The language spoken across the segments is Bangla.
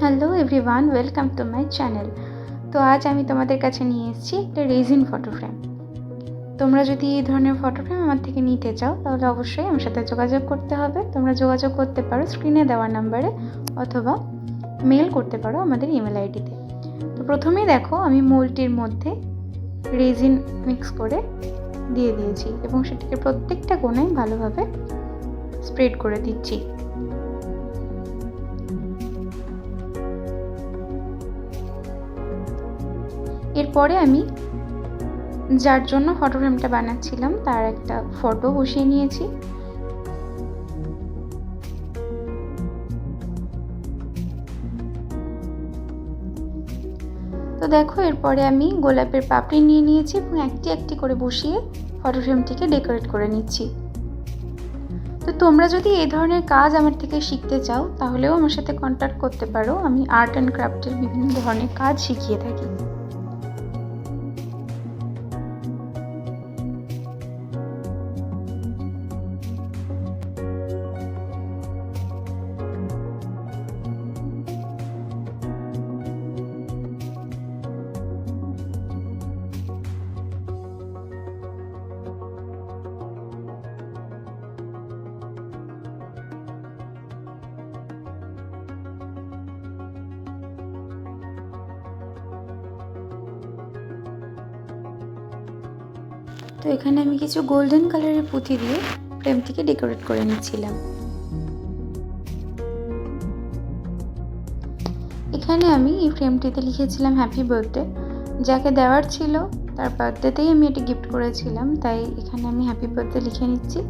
Hello everyone, welcome to my channel. তো আজ আমি তোমাদের কাছে নিয়ে এসেছি একটা রেজিন ফটো ফ্রেম। তোমরা যদি এই ধরনের ফটো ফ্রেম আমার থেকে নিতে চাও তাহলে অবশ্যই আমার সাথে যোগাযোগ করতে হবে। তোমরা যোগাযোগ করতে পারো স্ক্রিনে দেওয়া নাম্বারে, অথবা মেল করতে পারো আমাদের ইমেল আইডিতে। তো প্রথমেই দেখো আমি মোল্ডটির মধ্যে রেজিন মিক্স করে দিয়ে দিয়েছি এবং সেটাকে প্রত্যেকটা কোণায় ভালোভাবে স্প্রেড করে দিচ্ছি। এরপরে আমি যার জন্য ফটো ফ্রেমটা বানাচ্ছিলাম তার একটা ফটো বসিয়ে নিয়েছি। তো দেখো এরপরে আমি গোলাপের পাপড়ি নিয়ে নিয়েছি এবং একটি একটি করে বসিয়ে ফটো ফ্রেমটিকে ডেকোরেট করে নিচ্ছি। তো তোমরা যদি এই ধরনের কাজ আমার থেকে শিখতে চাও তাহলেও আমার সাথে কন্ট্যাক্ট করতে পারো। আমি আর্ট অ্যান্ড ক্রাফটের বিভিন্ন ধরনের কাজ শিখিয়ে থাকি। তো এখানে আমি কিছু গোল্ডেন কালারের পুঁতি দিয়ে ফ্রেমটিকে ডেকোরেট করে নিচ্ছিলাম। এখানে আমি এই ফ্রেমটিতে লিখেছিলাম হ্যাপি বার্থডে। যাকে দেওয়ার ছিল তার বার্থডেতেই আমি এটি গিফট করেছিলাম, তাই এখানে আমি হ্যাপি বার্থডে লিখে নিচ্ছি।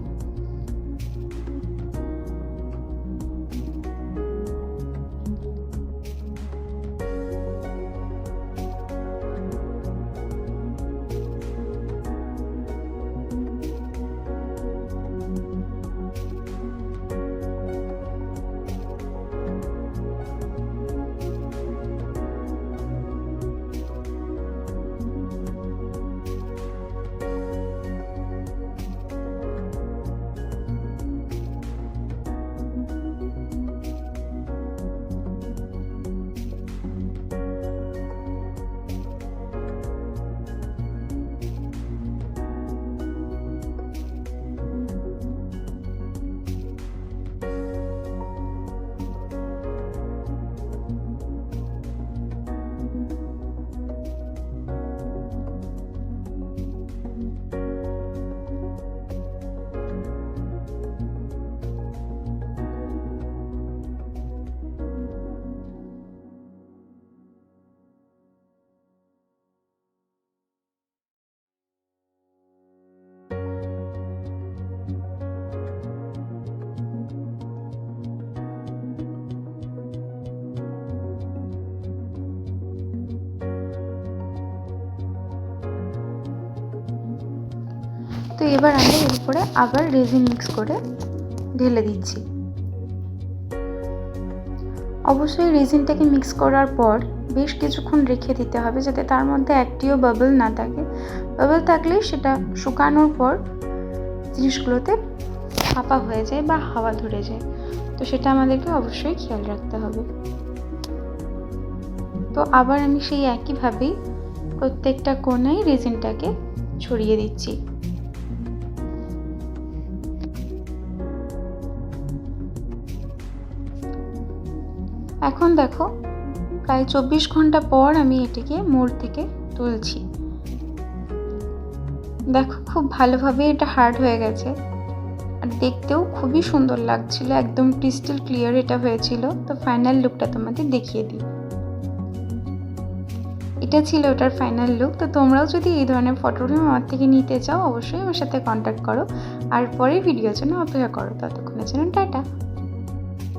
তো এবার আমরা এর উপরে আবার রেজিন মিক্স করে ঢেলে দিচ্ছি। অবশ্যই রেজিনটাকে মিক্স করার পর বেশ কিছুক্ষণ রেখে দিতে হবে যাতে তার মধ্যে একটিও বাবল না থাকে। বাবল থাকলেই সেটা শুকানোর পর জিনিসগুলোতে ফাঁপা হয়ে যায় বা হাওয়া ধরে যায়, তো সেটা আমাদেরকে অবশ্যই খেয়াল রাখতে হবে। তো আবার আমি সেই একইভাবেই প্রত্যেকটা কোণায় রেজিনটাকে ছড়িয়ে দিচ্ছি। এখন দেখো প্রায় 24 ঘন্টা পর আমি এটিকে মোল্ড থেকে তুলছি। দেখো খুব ভালোভাবে এটা হার্ড হয়ে গেছে আর দেখতেও খুবই সুন্দর লাগছিল, একদম ক্রিস্টাল ক্লিয়ার এটা হয়েছিল। তো ফাইনাল লুকটা তোমাদের দেখিয়ে দিই। এটা ছিল ওটার ফাইনাল লুক। তো তোমরাও যদি এই ধরনের ফটো ফ্রেম আমার থেকে নিতে চাও অবশ্যই আমার সাথে কন্ট্যাক্ট করো আর পরের ভিডিওর জন্য অপেক্ষা করো। ততক্ষণের জন্য টাটা।